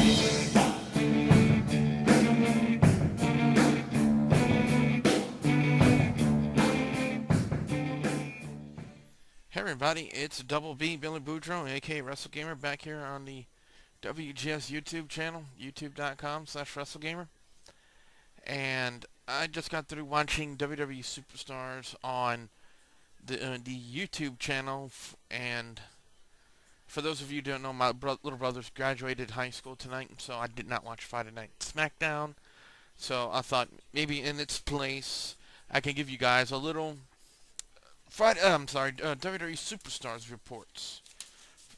Hey everybody, it's Double B, Billy Boudreaux, aka WrestleGamer, back here on the WGS YouTube channel, youtube.com/WrestleGamer. And I just got through watching WWE Superstars on the YouTube channel, and for those of you who don't know, my little brother's graduated high school tonight, so I did not watch Friday Night SmackDown. So I thought maybe in its place, I can give you guys a little WWE Superstars reports,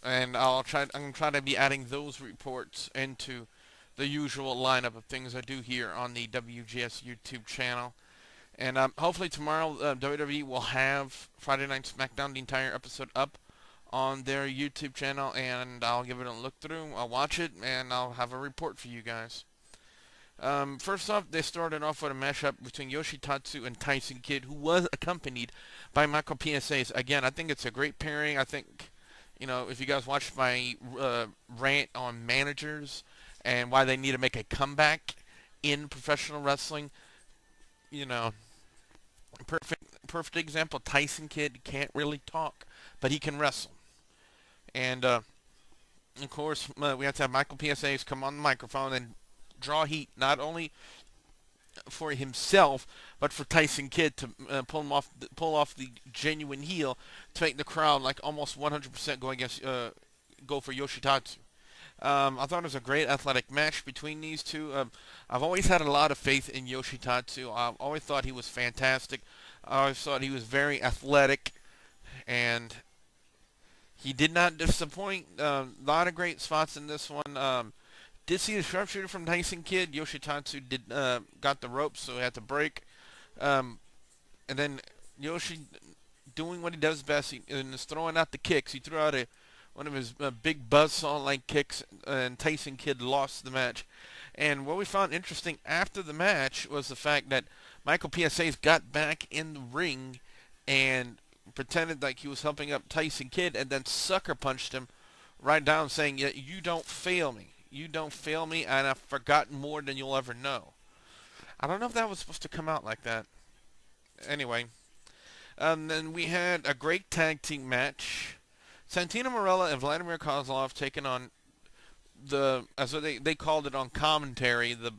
and I'm gonna try to be adding those reports into the usual lineup of things I do here on the WGS YouTube channel. And hopefully tomorrow WWE will have Friday Night SmackDown, the entire episode, up on their YouTube channel, and I'll give it a look through. I'll watch it, and I'll have a report for you guys. First off, they started off with a matchup between Yoshitatsu and Tyson Kidd, who was accompanied by Michael PSAs. Again, I think it's a great pairing. I think, if you guys watched my rant on managers and why they need to make a comeback in professional wrestling, perfect example. Tyson Kidd can't really talk, but he can wrestle. And, of course, we have to have Michael PSAs come on the microphone and draw heat, not only for himself but for Tyson Kidd to pull off the genuine heel to make the crowd like almost 100% go for Yoshitatsu. I thought it was a great athletic match between these two. I've always had a lot of faith in Yoshitatsu. I've always thought he was fantastic. I always thought he was very athletic, and he did not disappoint. A lot of great spots in this one. Did see the sharpshooter from Tyson Kidd. Yoshitatsu got the ropes, so he had to break. And then Yoshi doing what he does best, and is throwing out the kicks. He threw out one of his big buzzsaw-like kicks, and Tyson Kidd lost the match. And what we found interesting after the match was the fact that Michael PSAs got back in the ring and pretended like he was helping up Tyson Kidd, and then sucker punched him right down, saying, "Yeah, you don't fail me. You don't fail me, and I've forgotten more than you'll ever know." I don't know if that was supposed to come out like that. Anyway, then we had a great tag team match. Santino Marella and Vladimir Kozlov taking on as they called it on commentary, the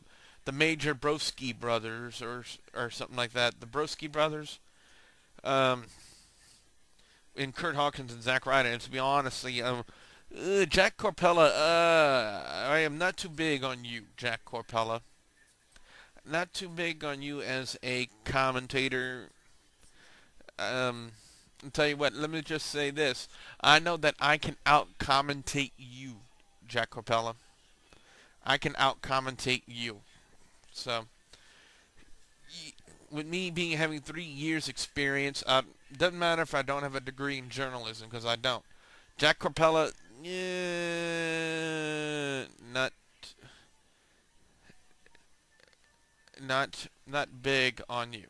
Major Broski Brothers, or something like that. The Broski Brothers, in Kurt Hawkins and Zack Ryder. And to be honest, Jack Corpella, I am not too big on you, Jack Corpella. Not too big on you as a commentator. I'll tell you what, let me just say this. I know that I can out-commentate you, Jack Corpella. I can out-commentate you. So, with me having 3 years experience, doesn't matter if I don't have a degree in journalism, because I don't. Jack Corpella, not big on you.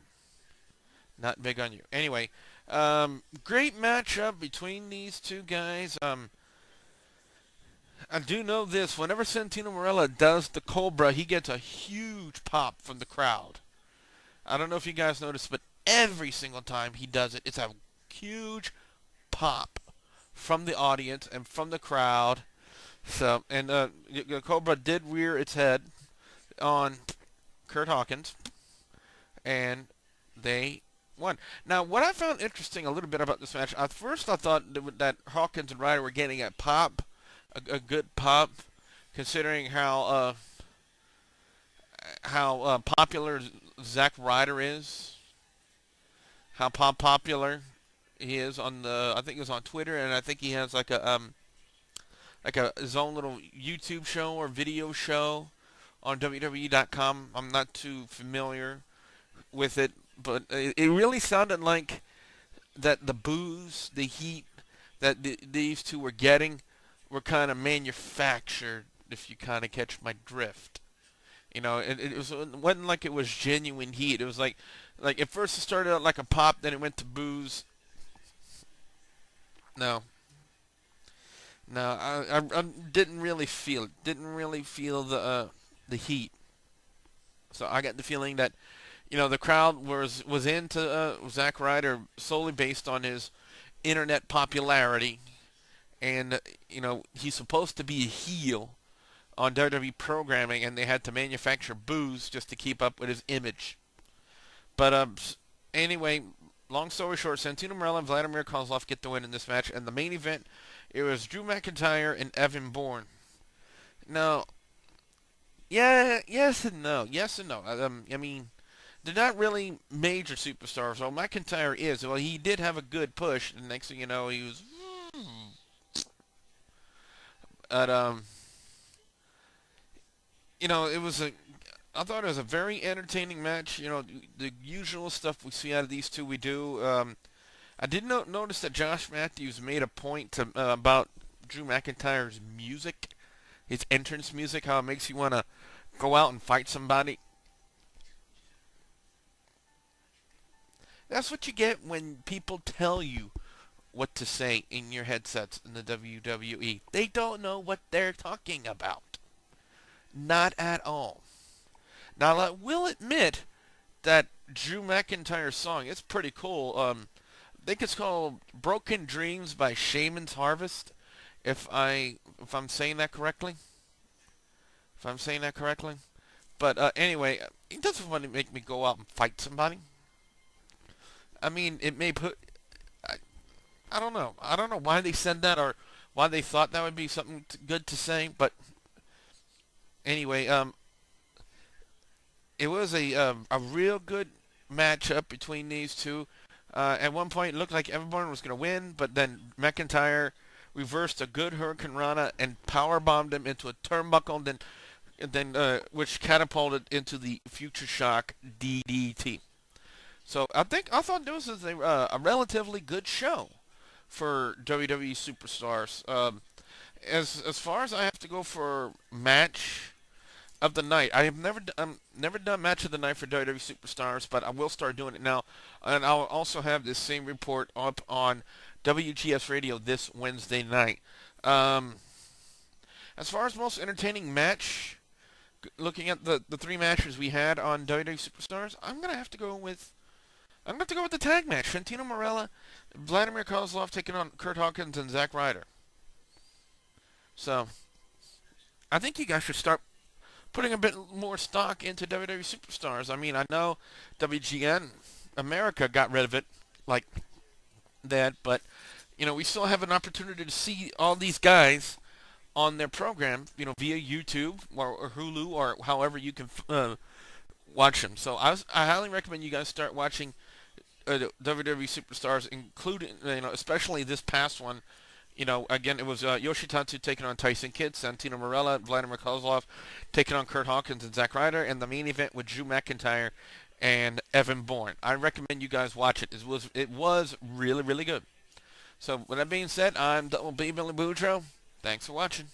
Not big on you. Anyway, great matchup between these two guys. I do know this. Whenever Santino Marella does the Cobra, he gets a huge pop from the crowd. I don't know if you guys noticed, but every single time he does it, it's a huge pop from the audience and from the crowd. So, and the Cobra did rear its head on Kurt Hawkins, and they won. Now, what I found interesting a little bit about this match, at first I thought that Hawkins and Ryder were getting a pop, a good pop, considering how popular Zack Ryder is, how popular he is on I think it was on Twitter, and I think he has like his own little YouTube show or video show on WWE.com. I'm not too familiar with it, but it really sounded like that the boos, the heat that these two were getting were kind of manufactured, if you kind of catch my drift. It wasn't like it was genuine heat. It was like at first it started out like a pop, then it went to boos. No. No, I didn't really feel it. Didn't really feel the heat. So I got the feeling that the crowd was into Zack Ryder solely based on his internet popularity, and he's supposed to be a heel on WWE programming, and they had to manufacture boos just to keep up with his image. But anyway, long story short, Santino Marella and Vladimir Kozlov get the win in this match, and the main event, it was Drew McIntyre and Evan Bourne. Now, yeah, yes and no, yes and no. I mean, they're not really major superstars. Well, McIntyre is. Well, he did have a good push. The next thing you know, he was. But it was a. I thought it was a very entertaining match. The usual stuff we see out of these two, we do. I did notice that Josh Matthews made a point about Drew McIntyre's music, his entrance music, how it makes you want to go out and fight somebody. That's what you get when people tell you what to say in your headsets in the WWE. They don't know what they're talking about. Not at all. Now, I will admit that Drew McIntyre's song, it's pretty cool. I think it's called Broken Dreams by Shaman's Harvest, if I'm saying that correctly. If I'm saying that correctly. But anyway, it doesn't want to make me go out and fight somebody. I mean, it may put... I don't know. I don't know why they said that or why they thought that would be something good to say. But anyway, it was a real good matchup between these two. At one point, it looked like everyone was going to win, but then McIntyre reversed a good Hurricane Rana and power bombed him into a turnbuckle, then which catapulted into the Future Shock DDT. So I thought this was a relatively good show for WWE Superstars. As far as I have to go for match of the night, I have never done match of the night for WWE Superstars, but I will start doing it now, and I'll also have this same report up on WGS Radio this Wednesday night. As far as most entertaining match, looking at the three matches we had on WWE Superstars, I'm gonna have to go with the tag match. Santino Marella, Vladimir Kozlov taking on Kurt Hawkins and Zack Ryder. So, I think you guys should start putting a bit more stock into WWE Superstars. I mean, I know WGN America got rid of it like that, but we still have an opportunity to see all these guys on their program, via YouTube or Hulu or however you can watch them. So I highly recommend you guys start watching WWE Superstars, including especially this past one. Again, it was Yoshitatsu taking on Tyson Kidd, Santino Marella, Vladimir Kozlov taking on Kurt Hawkins and Zack Ryder, and the main event with Drew McIntyre and Evan Bourne. I recommend you guys watch it. It was really, really good. So with that being said, I'm Double B Billy Boudreaux. Thanks for watching.